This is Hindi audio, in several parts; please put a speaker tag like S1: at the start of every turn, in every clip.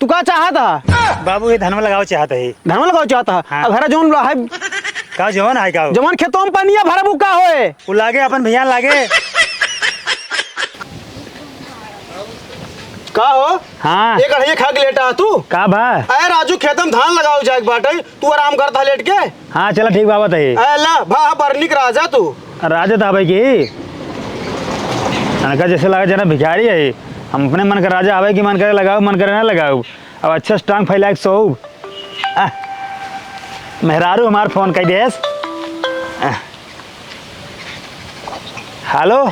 S1: तू का चाहता
S2: बाबू ये धनवा लगाओ चाहता है।
S1: धनवा लगाओ चाहता
S2: हाँ।
S1: अब हरा जौन है
S2: का जवान है का
S1: जवान खेतों में पानी भरा बुका होए
S2: वो लागे अपन भैया लागे
S1: का हो
S2: हाँ
S1: एक अढ़िया खा के लेटा तू
S2: का बा
S1: अरे राजू खेत में धान लगाओ जाए बाटे तू आराम करता लेट के
S2: हाँ चला ठीक बाबा है
S1: ला भा बरनिक राजा तू
S2: राजा था भाई की अनका जैसे लगा जना भिखारी है हम अपने मन कर राजा आवे की मन करे लगाओ मन करे ना लगाओ अब अच्छा स्ट्रांग फैला के सो मेहरारू हमार फोन कर देस हेलो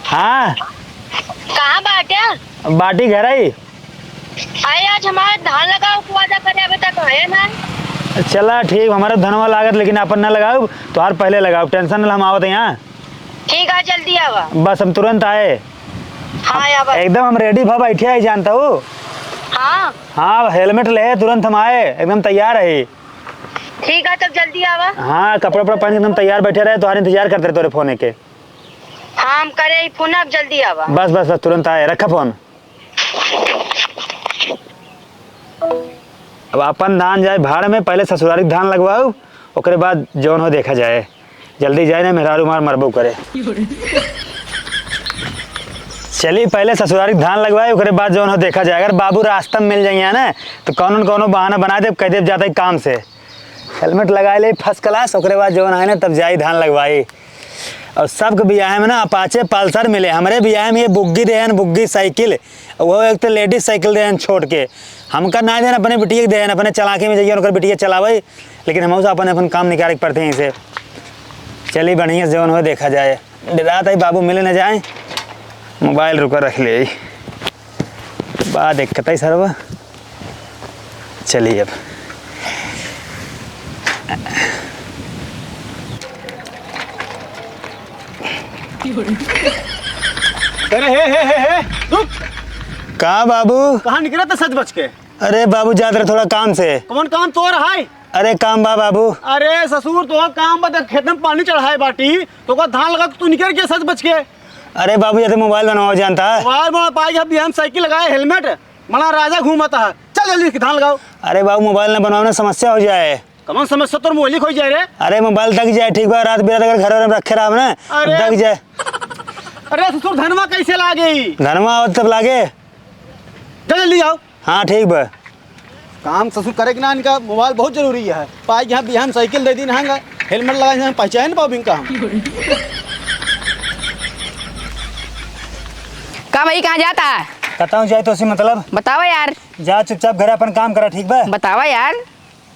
S2: हाँ
S3: कहाँ बाटे
S2: बाटी घर आई
S3: अरे आज हमारे धान लगाओ को वादा करे अभी तक है ना।
S2: चला ठीक हमारा धनवा लागत लेकिन अपन ना लगाओ तो हर पहले लगाओ टेंशन ना हम आवत यहाँ
S3: ठीक है जल्दी आवा।
S2: बस हम तुरंत आए
S3: हाँ आवा।
S2: एकदम हम रेडी भा बैठे है जानता हूँ
S3: हाँ
S2: हाँ हेलमेट ले तुरंत हम आए एकदम तैयार है
S3: ठीक है तब जल्दी आवा।
S2: हाँ कपड़ा वपड़ा पहन एकदम तैयार बैठे रहे तुम्हारे इंतजार करते रहे तोरे फोन के
S3: हाँ हम करे फोन अब जल्दी आवा।
S2: बस बस बस तुरंत आए रखा फोन अब अपन धान जाए भाड़ में पहले ससुरारी धान लगवाओ ओकरे बाद जौन हो देखा जाए जल्दी जाए ना मेहरारू मार मरबो करे चलिए पहले ससुरारी धान लगवाए ओकरे बाद जौन हो देखा जाए अगर बाबू रास्ता में मिल जाइए ना तो कौन बहाना बना दे कह दे जाता है काम से हेलमेट लगा ले फर्स्ट क्लास ओकरे बाद जौन आए ना तब जाई धान लगवाई और सबके बियाह में ना अपाचे पल्सर मिले हमारे बियाह में ये बुग्गी देहन बुग्गी साइकिल वो एक तो लेडीज साइकिल देहन छोड़ के हमका ना देन अपने बिटिया देहन अपने चलाके में जाइए उनकर बिटिया चलावे लेकिन हम अपन अपन काम निकाल पड़ते हैं इसे चलिए बढ़िया से जौन हो देखा जाए रात आई बाबू मिले न जाए मोबाइल रुका रख ले बात दिक्कत है सर चलिए अब
S1: अरे हे रुक
S2: कहाँ बाबू
S1: कहाँ निकला था सच बच के
S2: अरे बाबू जा रहे थोड़ा काम से
S1: कौन काम तोर है
S2: अरे काम बा बाबू
S1: अरे ससुर तो काम बता खेत में पानी चढ़ाए बाटी तो का धान लगा तू निकल गया सच बच के
S2: अरे बाबू ये तो मोबाइल बनवाओ जानता है
S1: मोबाइल बना पाएगा अभी हम साइकिल लगाए हेलमेट मना राजा घूमता है चल जल्दी धान लगाओ।
S2: अरे बाबू मोबाइल न बनवाने समस्या हो जाए
S1: कौन समस्या तोर मोबाइल खो जाए रे
S2: अरे मोबाइल दग जाए ठीक बा रात बिरात अगर घर में रखे रहा ना
S1: अरे।
S2: दग जाए
S1: अरे ससुर धनवा कैसे लागे
S2: धनवा आवत तब लागे
S1: चल जल्दी आओ।
S2: हाँ ठीक बा
S1: काम ससुर करे कि ना इनका मोबाइल बहुत जरूरी है पाई यहाँ बिहान साइकिल दे दी नहांगा हेलमेट लगा पहचान नहीं पाओ इनका हम
S4: का भाई कहाँ जाता है
S2: कहता जाए तो उसी मतलब
S4: बतावा यार
S2: जा चुपचाप घर अपन काम करा ठीक बा
S4: बतावा यार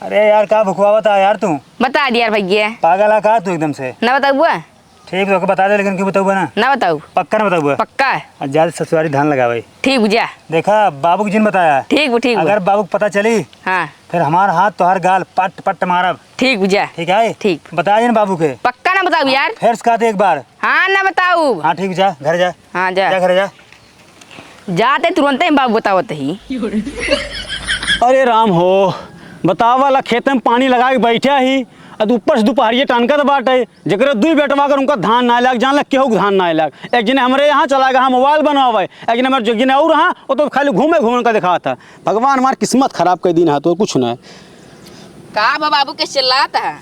S2: अरे यार का भुखवावत है यार तू
S4: बता दिया यार भैया
S2: पागल है का तू एकदम से
S4: ना बताऊ बुआ
S2: ठीक तो बता दे लेकिन क्यों बताऊँ ना
S4: ना बताऊ
S2: पक्का ना बताऊँ
S4: पक्का है
S2: ज्यादा ससुरारी धान लगा भाई
S4: ठीक बुझा
S2: देखा बाबू की जिन बताया
S4: ठीक
S2: अगर बाबू को पता चली
S4: हाँ
S2: फिर हमारा हाथ तो हर गाल पट पट मारब
S4: ठीक बुझा
S2: ठीक है
S4: ठीक
S2: बता देना बाबू के
S4: पक्का ना बताऊ यार
S2: फिर सिखाते एक बार
S4: हाँ ना बताऊ
S2: हाँ ठीक जा घर जा
S4: हाँ जा
S2: जा घर जा
S4: जाते तुरंत ही बाबू बतावत ही
S1: अरे राम हो बताव वाला खेत में पानी लगा के बैठे ही अब ऊपर से दोपहरिए टनकत बाटे जरा दुई बेटवा अगर उनका धान ना लग जान लग केहू धान ना लग एक जने हमारे यहाँ चला गया मोबाइल बनवावे एक जने हमारे जने और हाँ वो तो खाली घूमे घूमे का दिखा था भगवान हमारी किस्मत खराब कर दिन है तो कुछ ना
S4: का बाबू के चिल्लाता है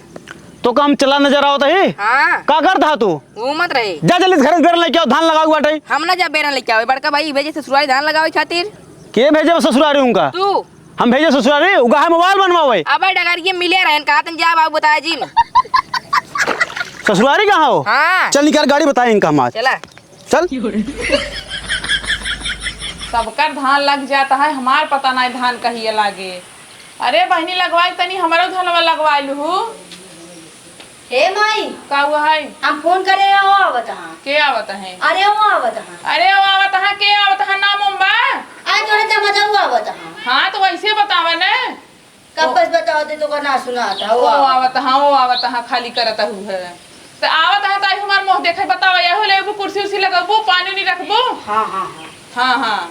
S1: तो काम चला नजर आवता है
S4: हाँ
S1: का करता तू
S4: वो मत रहे
S1: जा जल्दी घर बेर लेके आओ धान लगा बाटे
S4: हम ना जा बेरन लेके आओ बड़का भाई भेजे ससुराली धान लगावे खातिर
S1: के भेजे ससुरारी उनका
S4: तू
S1: हम भेजे ससुरारी उगा है मोबाइल बनवावे
S4: अब डगरिए मिले रहन कहा तन जा बाबू बताया जी
S1: ससुरारी कहाँ हो
S4: हाँ
S1: चल निकाल गाड़ी बताए इनका हमारे
S4: चला
S1: चल
S5: सबका धान लग जाता है हमार पता नहीं धान कहिए लागे। अरे बहनी लगवाई तनी हमारो धनवा लगवा लू
S3: हे माई
S5: का हुआ है
S3: हम फोन करे हो आवत हां
S5: के आवत है
S3: अरे वो आवत हां
S5: अरे वो आवत है के आवत है नाम उम्बा
S3: आज जोड़े त मजा हुआ आवत हां
S5: हाँ तो वैसे बतावा ने
S3: कब बस बताओ दे तो का ना सुना था
S5: वो आवत हाँ वो आवत हाँ खाली करत हूँ है तो आवत है ताई हमार मुंह देखे बतावा या हो ले कुर्सी उर्सी लगाबो पानी नहीं रखबो
S3: हां हां
S5: हाँ हाँ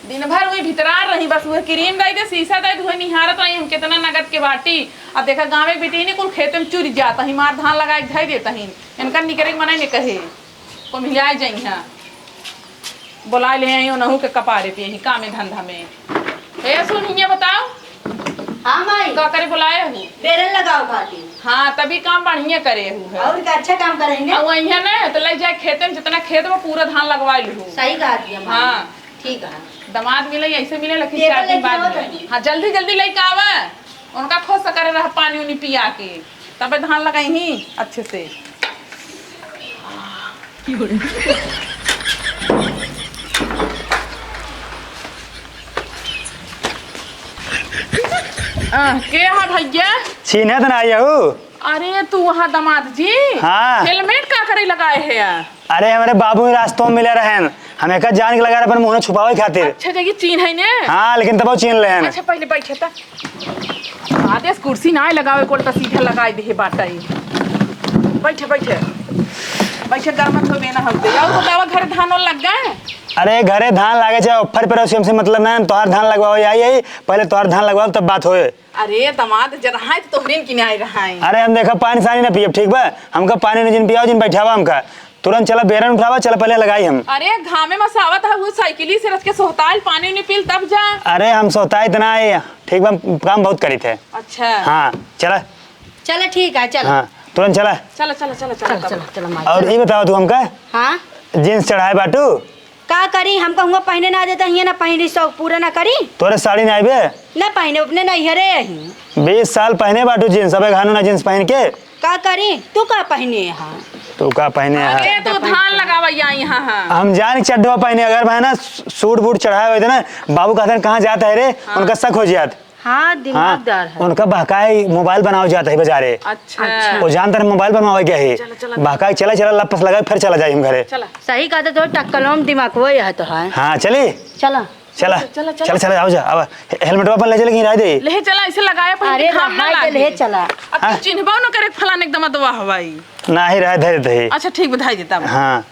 S5: दिन भर वही भितरार रही बस वह क्रीम दाई दे शीशा दाई धोए निहारत रही हम कितना नगद के बाटी अब देखा गाँव में बेटी नहीं कुल खेत में चुरी जाता ही मार धान लगा के धाई देता ही इनका निकरे मना नहीं कहे को मिला जाई हाँ बुला ले आई नहू के कपारे पे ही काम धंधा में हे सुनिए बताओ
S6: हाँ माई
S5: का करे बुलाए हो?
S6: बेरन लगाओ खाती
S5: हाँ तभी काम बढ़िया करे हो
S6: और क्या अच्छा काम करेंगे।
S5: और वही ना तो ले जाए खेते में, जितना खेत में पूरा धान लगवा लू।
S6: सही कहा दिया माई।
S5: हाँ
S6: ठीक है।
S5: दामाद मिले ऐसे मिले, लेकिन
S6: टेबल
S5: 4 दिन
S6: लेके
S5: बाद
S6: आओ
S5: मिले।
S6: तनी।
S5: हाँ जल्दी जल्दी लेके आवा, उनका खुश करे रहा पानी उनी पिया के, तब धान लगाई ही अच्छे से। के हाँ भैया?
S2: चीन्हे तो ना आयहू।
S5: अरे तू वहाँ दामाद जी
S2: हाँ।
S5: हेलमेट का करे लगाए है यार?
S2: अरे हमारे बाबू ही रास्तों में मिले रहन, हमें का जान के लगा रहे अपन मुंह छुपावे खातिर।
S5: अच्छा जगह चीन है ने?
S2: हाँ लेकिन तब वो चीन ले हैं।
S5: अच्छा पहले बैठे था आदेश कुर्सी ना लगावे कोल तो सीधा लगाई दे बाटा ही। बैठे बैठे बैठे गर्मत हो बेना हम दे। और बतावा घर धान लग गए?
S2: अरे घरे धान लागे चाहे ऑफर पे रहो, हमसे मतलब ना तोहार धान लगवाओ यही पहले तोहार धान लगवाओ तब बात होए।
S5: अरे दामाद जरा है तो तोहरीन की नहीं रहा है।
S2: अरे हम देखा पानी सानी ना पियब ठीक बा, हमका पानी नहीं जिन पियाओ जिन बैठावा हमका तुरंत चला बेरन उठावा चला पहले लगाई हम।
S5: अरे घामे में सावत है वो साइकिली से रख के सोहताल पानी नहीं पील तब जा।
S2: अरे हम सोता इतना है ठीक बा, काम बहुत करी थे।
S5: अच्छा
S2: हाँ चला
S6: चलो ठीक है चलो।
S2: हाँ तुरंत चला।
S5: चलो चलो चलो चलो
S6: चलो चलो चलो माई।
S2: और ये बताओ तू हमका
S6: हाँ
S2: जींस चढ़ाए बाटू
S6: का करी, हमको हुआ पहने ना देता हिया ना पहने शौक पूरा ना करी
S2: तोरे साड़ी ना आइबे।
S6: ना पहने अपने नहीं हरे यही
S2: 20 साल पहने बाटू जींस, अबे घानू ना जींस पहन के
S6: का करी। तू का पहने यहाँ
S2: तू का पहने
S5: अरे
S2: है।
S5: तो धान लगावा यहाँ हाँ।
S2: हम जान चड्ढवा पहने अगर भाई ना सूट बूट चढ़ाए हुए थे ना बाबू कहते कहाँ जाता है रे उनका शक हो जात।
S6: हाँ दिमागदार है।
S2: उनका बहकाई मोबाइल बनाओ जाता है बाजारे।
S5: अच्छा
S2: वो जानता है मोबाइल बनवावे क्या है बहकाई चला चला लपस लगा फिर चला जाए हम घरे।
S5: चला
S6: सही कहते तो टक्कलों दिमाग वही है तो है।
S2: हाँ चली
S6: चला
S2: चला
S5: चला,
S2: चला चला आओ जा अब हेलमेट अपन ले चले रह दे।
S5: ले चला इसे लगाया
S6: अरे
S5: घाम ना
S6: रहा
S5: लागे।
S6: ले चला।
S5: अब चिन्हबो न करे फलाने एकदम दवा हवाई।
S2: ना ही रह दे दे।
S5: अच्छा ठीक बधाई देता हूँ।
S2: हाँ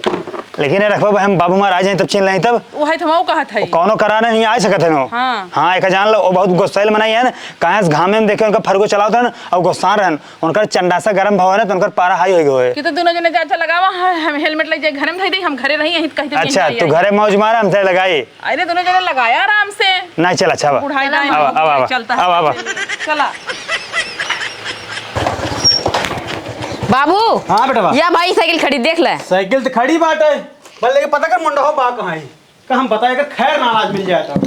S2: लेकिन रखबो हम बाबू मार आ जाए तब चिन लें तब
S5: वो है तो वो कहा था
S2: कौनो कराना नहीं आ सकत है नो।
S5: हाँ।
S2: हाँ एक जान लो वो बहुत गुस्सैल मनाई है ना कहाँ से घामे में देखे उनका फरगो चलाओ था ना और गुस्सा रहन उनका चंडासा गरम भाव है ना तो उनका पारा हाई हो गए।
S5: कि तो दोनों जने जा लगावा हम हेलमेट ले जाए घर में धई दे हम घरे रही कहीं तो
S2: अच्छा तू घरे मौज मारा हम तेरे लगाई।
S5: अरे दोनों जने लगाया आराम से।
S2: नहीं चला अच्छा
S5: बुढ़ाई
S2: अब
S5: चलता
S2: अब
S5: चला।
S4: बाबू
S1: हाँ बेटा
S4: या भाई साइकिल खड़ी देख ले।
S1: साइकिल तो खड़ी बात है बल लेके पता कर मुंडा हो बा कहाँ है का हम बताए कर खैर नाराज मिल जाए तो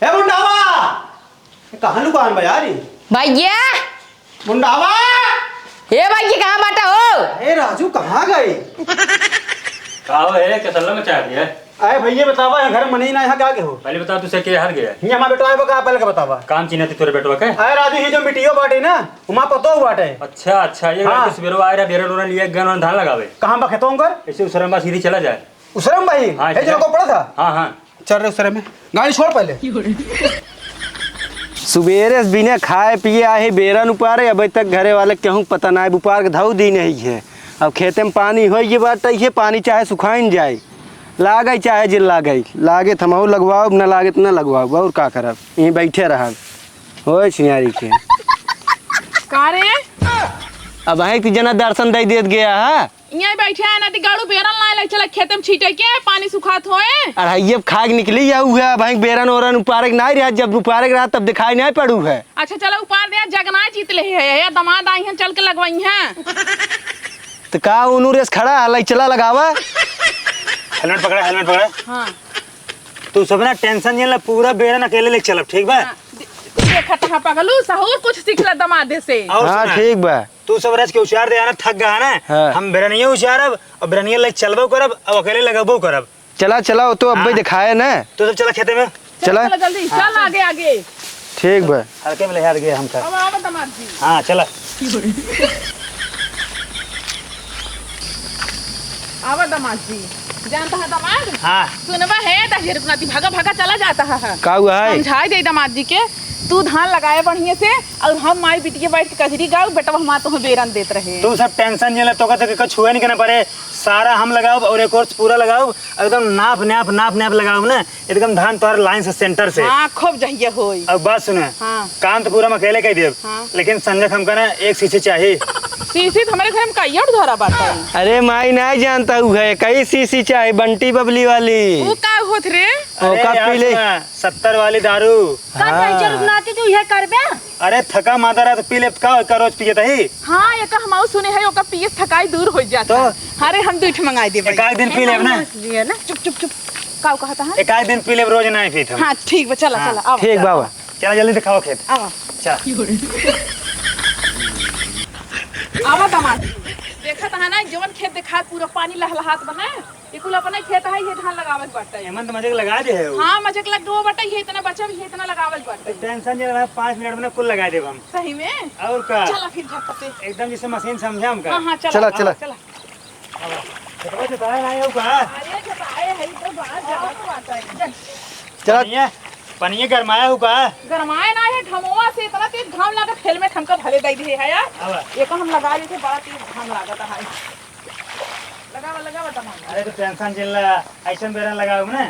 S1: ए मुंडावा कहाँ लुकान बा यार
S4: भैया
S1: मुंडावा
S4: हे भैया कहाँ बाटा हो?
S1: ए राजू कहाँ गई
S7: कहो है कसल्ला में चाह दिया
S1: अरे भैया बतावा यहाँ घर मनी ना यहाँ क्या के हो
S7: पहले बता तू से के हार गया
S1: यहाँ हमारा बेटवा है बका पहले का बतावा
S7: काम चिन्ह तोरे बेटवा के।
S1: अरे राजू ये जो मिट्टियो बाटे ना वहाँ पतो बाटे
S7: अच्छा अच्छा ये
S1: हाँ।
S7: कुछ बेरो आ रहा बेरो रोना लिए गन और धान लगावे
S1: कहाँ बा खेतों कर
S7: ऐसे उसरंबा सीधी चला जाए।
S1: उसरम भाई
S7: हाँ,
S1: है जो को पड़ा था
S7: हाँ हाँ
S1: चल रहे उसरम में गाड़ी छोड़ पहले
S8: सुबेरे से बिना खाए पिए आए बेरन उपारे अभी तक घरे वाले केहू पता ना उपार के धाऊ दी नहीं है। अब खेते में पानी हो ये बात है पानी चाहे सुखाइन जाए लागे चाहे जिल लागे थमाऊ लगवाओ न लागे तो न लगवाओ और का करब यहीं बैठे रह हो छियारी के
S5: का रे
S8: अब है कि जना दर्शन दे देत गया है
S5: यहाँ बैठे है ना गाड़ू बेरन लाए लग चला खेत में छीटे के पानी सुखात होए।
S8: अरे ये खाग निकली या हुआ भाई बेरन ओरन उपारे नहीं रहा जब उपारे रहा तब दिखाई नहीं पड़ू है।
S5: अच्छा चलो ऊपर दे जगना जीत ले है या दामाद आई हैं चल के लगवाई हैं।
S8: तो का उनू रेस खड़ा है चला लगावा
S2: हेलमेट पकड़ा हेलमेट पकड़ा।
S5: हाँ
S2: तू सब ना टेंशन नहीं ला पूरा बेरन अकेले लेके चलब ठीक बा।
S5: देखत है पगलू सहूर कुछ सीख ले दामादे से।
S2: और
S8: हाँ
S2: सुना,
S8: ठीक बा
S2: तू सब रच के उचार दे ना थक गया ना
S8: हाँ।
S2: हम बेरनिया उचारब और बेरनिया लेके चलबो करब और अकेले लगबो करब।
S8: चला चला तो अब
S2: हाँ।
S8: दिखाए ना
S2: तू सब चला खेते में
S8: चला
S5: चल जल्दी चल आगे आगे।
S8: ठीक बा
S2: हल्के में ले हार गया हम
S5: अब आओ दामाद जी।
S2: हाँ चला
S5: आवा दामाद जी जानता है दामाद
S2: हाँ
S5: सुनवा है दहेर कुनाती भागा भागा चला जाता है।
S8: का हुआ है
S5: समझाई दे दामाद जी के तू धान लगाए बढ़िया से और हम माई बिटिया बैठ के कजरी गाओ बेटा हमारा तुम्हें बेरन देते रहे।
S2: तू सब टेंशन नहीं ले तो कहते कुछ छुए नहीं करना पड़े सारा हम लगाओ और एक कोर्स पूरा लगाओ एकदम नाप नाप लगाओ ना एकदम धान तोहर लाइन से सेंटर से।
S5: हाँ खूब जहिया होई।
S2: अब बात सुने
S5: हाँ।
S2: काम तो पूरा हम अकेले कर देब
S5: हाँ।
S2: लेकिन संजय हमका ना एक शीशे चाहिए।
S5: सीसी तो हमारे घर में कई और धरा बाटा है।
S8: अरे माई नहीं जानता हूँ है कई सीसी चाहे बंटी बबली वाली
S5: वो का होत रे?
S8: औका पी ले
S2: 70 वाली दारू।
S6: का नहीं जरूरत नाती तू ये करबे।
S2: अरे थका माता रहा तो पी ले का रोज पिए तही।
S5: हाँ ये का हम सुने है ओका पिए थकाई दूर हो जाता है। अरे हम दूठ मंगाई दे
S2: एक दिन पी ले ना।
S5: चुप चुप चुप का कहता है?
S2: एक दिन पी ले रोज नहीं पीते हम।
S5: हाँ ठीक बा चला चला आओ।
S8: ठीक बाबा
S2: चला जल्दी दिखाओ खेत।
S5: आओ
S2: चल
S5: आवा दामाद देखत है ना जवन खेत दिखा पूरा पानी लहलहात बना ये कुल अपने खेत है ये धान लगावत बाटे।
S2: हेमंत मजे लगा दे है।
S5: हाँ मजक लग दो बाटे ये इतना बचा भी ये इतना लगावत बाटे।
S2: टेंशन नहीं 5 मिनट में कुल लगा देब हम।
S5: सही में
S2: और का
S5: चला फिर झट से
S2: एकदम जैसे मशीन समझा हम का।
S5: हाँ हाँ
S8: चला चला
S5: चला
S2: चलो चला नहीं हो का।
S5: अरे जब आए है तो बाहर जावा तो आता है।
S8: चला
S2: पनिया गरमाया हो का।
S5: गरमाए ना है घमोआ से इतना तेज घाम लागत हेलमेट हमका भले दे दिए है यार। ये को हम लगा लिए थे बड़ा तेज घाम लागत है। लगावा तमाम।
S2: अरे तो टेंशन जिल्ला ऐसा बेरा लगाओ ना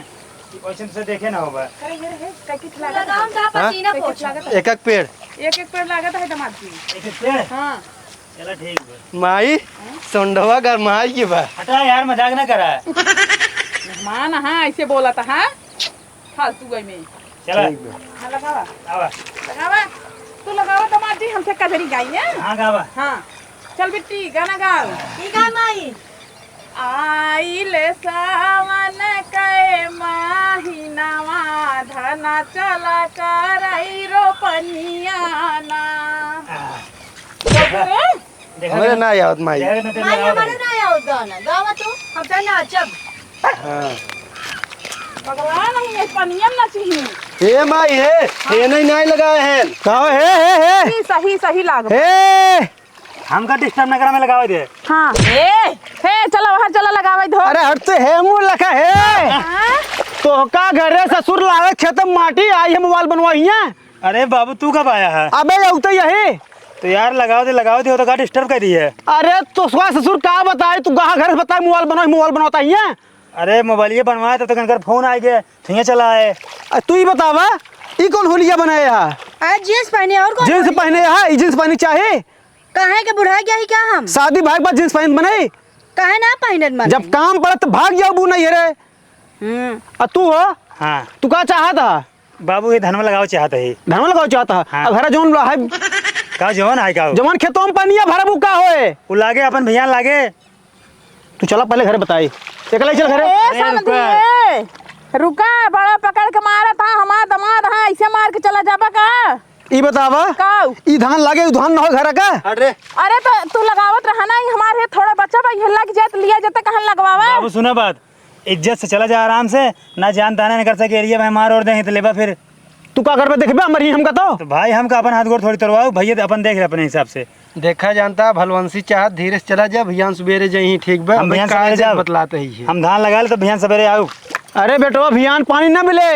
S2: कि क्वेश्चन से देखे ना होगा।
S5: अरे ये है कैकिट लागत
S6: लगाम का पसीना पोछ।
S8: एक एक पेड़
S5: एक पेड़ लागत है दामाद जी।
S2: एक पेड़।
S5: हाँ
S2: चलो ठीक है।
S8: माई सोंडवा गरमाई के बा
S2: हटा यार मजाक ना करा।
S5: मेहमान हाँ ऐसे बोला था हाँ फालतू गई में।
S2: चलो
S5: हाँ लगावा
S2: आवा
S5: तू लगावा दामाद जी हमसे कजरी गाई है।
S2: हाँ गावा।
S5: हाँ चल बिट्टी गाना गा।
S6: ठीक है माई।
S5: आइले सावन कै महीनावा धना चला करई रोपनियाना।
S8: हमारे ना याद माई
S6: माई हमारे ना आओ गाना गावा तू हम तो नाचब।
S8: हाँ
S5: भगवान हम ये पनियम ना चाहिए।
S8: हे माई हे नहीं लगाए हैं कहो हे
S5: सही सही लाग।
S8: हे
S2: हमका डिस्टर्ब ना करा में लगावे दे।
S5: हाँ हे चलो वहाँ चलो लगावे धो।
S8: अरे हट से हे मुंह लखा हे तो का घरे ससुर लावे खेत में माटी आई है मोबाइल बनवाई है।
S2: अरे बाबू तू कब आया है?
S8: अबे उते यही
S2: तो यार लगाओ दे हो तो का डिस्टर्ब कर दी है।
S8: अरे तो सुहा ससुर का बताए तू कहाँ घर से बताए मोबाइल बनवाता ही है।
S2: अरे मोबाइल ये बनवाया तो कनकर फोन आ गया तो चला है।
S8: तू ही बतावा ई कौन होलिया बनाया है?
S6: जींस पहने और कौन
S8: जींस पहने है जींस पहनी चाहे
S6: कहे के बुढ़ा गया ही क्या हम
S8: शादी भाग बाद जींस पहन बने
S6: कहे ना पहनत मन
S8: जब काम पड़े तो भाग जाओ बू नहीं है रे। तू हो
S2: हाँ
S8: तू का चाहता
S2: बाबू ये धनवा लगाओ चाहता है।
S8: धनवा लगाओ चाहता
S2: हाँ।
S8: अब हरा जौन है
S2: का जवान है का
S8: जवान खेतों में पानी भरा बुका होए
S2: वो लागे अपन भैया लागे।
S8: तू चला पहले घर बताई एकला चल घरे।
S5: रुका बड़ा पकड़ के मारा था हमारा दामाद हाँ ऐसे मार के चला जाबा का।
S8: ई बतावा
S5: काऊ
S8: ई धान लागे उ धान न हो घर का।
S2: अरे
S5: अरे तो तू लगावत रहा ना हमारे थोड़ा बच्चा भाई हिला के जात लिया जाता कहाँ लगवावा।
S2: बाबू सुना बात इज्जत से चला जा आराम से ना जान ताना न कर सके एरिया में मार और दे तो लेबा फिर
S8: तू का घर पे देखबे मरी हमका तो
S2: भाई हमका अपन हाथ गोड़ थोड़ी तरवाओ भैया अपन देख रहे अपने हिसाब से।
S8: देखा जानता भलवंशी चाहत धीरे से चला जा भैया सुबेरे जही ठीक बा
S2: हम भैया सवेरे जाब।
S8: बतलाते ही
S2: हम धान लगा ले तो भैया सवेरे आओ।
S8: अरे बेटवा भैया पानी ना मिले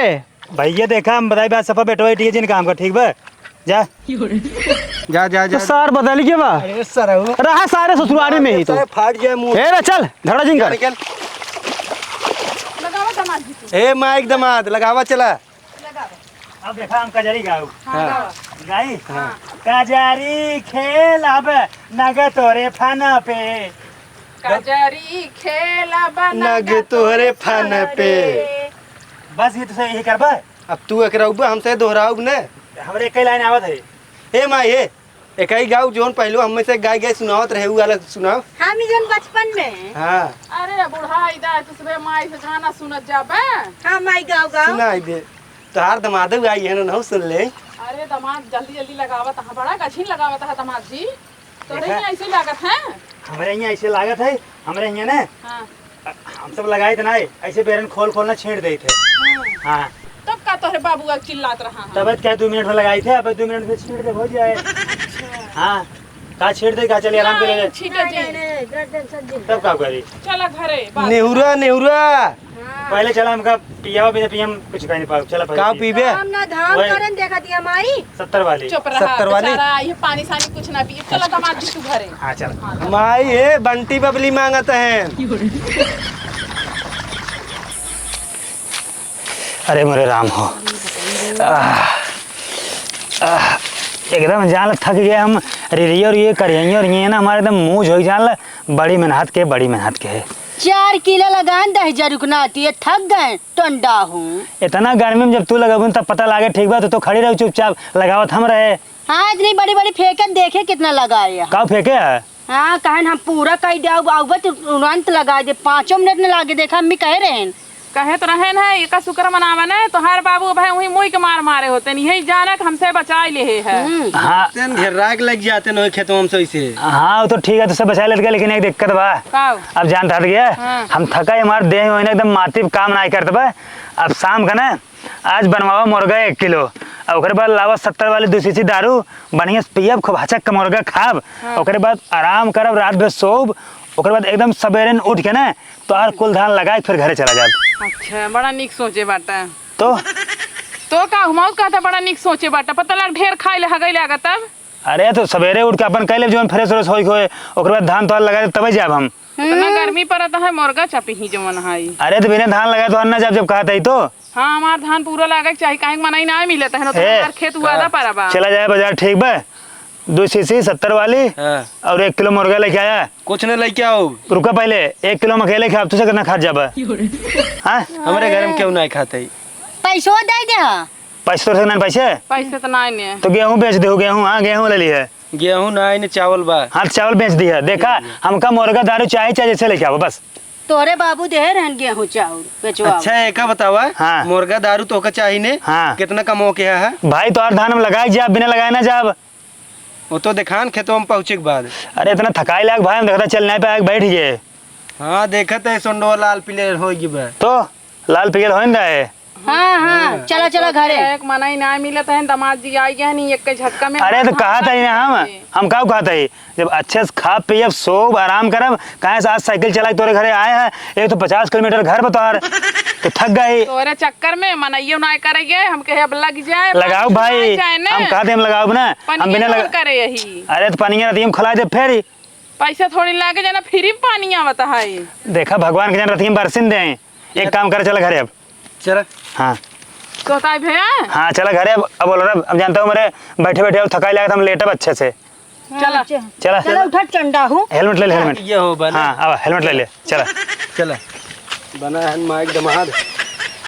S2: भैया देखा हम बताई बात सफा बेटवा ठीक है जिन काम का ठीक बा जा
S8: जा जा जा सार बदल के बा। अरे सर रहा सारे ससुरारी में ही तो फाट जाए मुंह हे रे चल धड़ा जिंग कर
S5: लगावा दामाद जी तू।
S8: हे माइक दमाद लगावा चला।
S2: अब देखा हम कजरी गाऊ गाई कजरी खेल अब नग तोरे फाना पे
S5: कजरी खेला
S8: नग तोरे फान पे।
S2: बस ये तो सही यही करबा।
S8: अब तू एकरा हमसे दोहराऊ ने
S2: हमरे एक लाइन आवत है।
S8: हे माई हे एक ही गाँव जोन पहले हम में से गाय गाय सुनावत रहे वाला सुनाओ।
S6: हम जन बचपन में
S8: हाँ
S5: अरे बूढ़ा इधर तो सुबह माई से गाना सुनत जाबे।
S6: हाँ माई गाँव गाँव
S8: सुनाई दे तोहार दमाद गाई है ना सुन ले।
S5: अरे दामाद जल्दी जल्दी लगावत है बड़ा गछिन लगावत है दामाद जी तोरे
S2: देखा?
S5: यहाँ ऐसे लागत है।
S2: हमारे यहाँ ऐसे लागत है हमारे यहाँ ना
S5: हाँ
S2: हम सब लगाए थे ना ऐसे बेरन खोलना छेड़ दे थे। हाँ
S5: तब का तोरे बाबू चिल्लात रहा है।
S2: तब क्या 2 मिनट में लगाई थे अब 2 मिनट में छेड़ दे हो जाए। हाँ का छेड़ दे का चलिए आराम कर ले
S5: छीटा जी
S2: तब का करी
S5: चला घरे बात।
S8: नेहुरा नेहुरा
S2: पहले चला हमका पियावा बिना पियम कुछ कह नहीं पाओ चला
S8: का पीबे
S6: हम ना धाम
S2: ओए।
S6: करन देखा दिया माई
S2: 70 वाली।
S5: चुप रहा
S8: 70 वाली?
S5: बेचारा ये पानी सानी कुछ ना पिए। चला दामाद जी तू घरे।
S2: हाँ चल
S8: माई हे बंटी बबली मांगत है।
S2: अरे मेरे राम हो एकदम जान ला थक गए हम रिरियो और ये करिए और ये ना हमारे एकदम मुँह हो जान ला बड़ी मेहनत के है
S6: 4 किलो लगान 10,000 रुकना आती है, थक गए टंडा हूँ।
S2: इतना गर्मी में जब तू लगाबू तब पता लागे ठीक बा तो खड़ी रहो चुपचाप लगावत हम रहे
S6: हाँ इतनी बड़ी बड़ी फेंकन देखे कितना लगाया।
S2: का फेंके है
S6: हाँ कहन हम पूरा कह दे तुरंत लगा दे 5 मिनट न लागे देखा हम भी कह रहे हैं।
S5: कहे तो रहे ना एक शुक्र मनावा ना तो हर बाबू भाई वही मुँह के मार मारे होते नहीं यही जाना कि हमसे बचा ले है।
S2: हाँ
S8: घेरा के लग जाते न खेतों से ऐसे।
S2: हाँ वो तो ठीक है तुझसे बचा लेते लेकिन एक दिक्कत बा
S5: काऊ?
S2: अब जान था गया
S5: हाँ।
S2: हम थका हमारे देह में एकदम माटी काम नहीं करते बा। अब शाम का ना आज बनवावा मुर्गा 1 किलो और ओकरे बाद लावा 70 वाली 2 शीशी दारू बढ़िया पियब खूब हचक का मुर्गा खाब ओकरे बाद आराम करब रात भर सोब ओकरे बाद एकदम सवेरे उठ के ना तो आर कुल धान लगाए फिर घरे चला जाब।
S5: अच्छा बड़ा निक सोचे बाटा
S2: तो
S5: का हुमाऊ कहता बड़ा निक सोचे बाटा पता लग ढेर खाए ले हगई लागा तब।
S2: अरे तो सवेरे उठ के अपन कह ले जो फ्रेश व्रेश होई ओकरे बाद धान तो लगा तब जाब हम।
S5: इतना गर्मी पड़ता है मुर्गा चपी ही जमन हाई।
S2: अरे तो बिना धान लगाए तो अन्ना जब कहता ही तो
S5: हाँ हमार धान पूरा लागे चाहिए काहे मनाई ना मिलता है ना तो
S2: ए,
S5: हमार खेत हुआ पारा बा।
S2: चला जाए बाजार ठीक बा 2 शीशी 70 वाली
S8: हाँ।
S2: और 1 किलो मुर्गा लेके आया
S8: कुछ न लेके आओ।
S2: रुका पहले 1 किलो में अकेले खा तुझे कितना खा जाबा हाँ
S8: हमारे घर में क्यों नहीं खाते।
S6: पैसो दे दे
S2: पैसे तो पैसे
S5: पैसे तो ना ने
S2: तो गेहूं बेच दे गेहूं हाँ गेहूं ले ली है
S8: गेहूं नहीं न चावल बा।
S2: हाँ चावल बेच दी है देखा हमका मुर्गा दारू चाहे जैसे लेके आओ बस।
S6: तोरे बाबू दे रहन गेहूँ चाउर बेचवा।
S8: अच्छा एक बतावा
S2: हाँ।
S8: मुर्गा दारू तो का चाहिए ने
S2: हाँ।
S8: कितना कमो के है।
S2: भाई तो और धान में लगाए जा बिना लगाए ना जाब।
S8: वो तो दिखान खेतों में पहुँचे के बाद।
S2: अरे इतना थकाई लाग भाई हम देखता चलने पे आके बैठ गए
S8: हाँ देखते है सोंडो लाल पीले हो गई
S2: तो लाल पिघल हो रहा
S6: हाँ हाँ चला चला घरे।
S5: एक मनाई ना मिलता है दामाद जी आई गया नहीं एक झटका में।
S2: अरे तो कहा था ना हम का कहते ही जब अच्छे से खा पियब सोब आराम करब कहे से आज साइकिल चला तोरे घरे आए हैं एक तो 50 किलोमीटर घर बता तो थक गई
S5: तोरे चक्कर में मनाइयो ना करेंगे हम कहे अब लग जाए
S2: लगाओ भाई हम कहते हम लगाओ ना हम बिना लगा
S5: करे यही
S2: अरे तो पानी रहती हम खिला दे फिर
S5: पैसा थोड़ी लागे जाना फ्री में पानी आवता है।
S2: देखा भगवान के जान रहती बरसिन दे एक काम कर चला घरे अब
S8: चला।
S2: हाँ
S5: सोता भैया
S2: हाँ चला घरे अब बोल रहा अब जानता हूँ मेरे बैठे बैठे अब थकाई लगा हम लेटब अच्छे से
S5: चला
S2: चला
S6: चला उठा टंडा हूँ।
S2: हेलमेट ले ले हेलमेट
S8: ये हो बना।
S2: हाँ अब हेलमेट ले ले चला
S8: चला बना है माइक दमाद।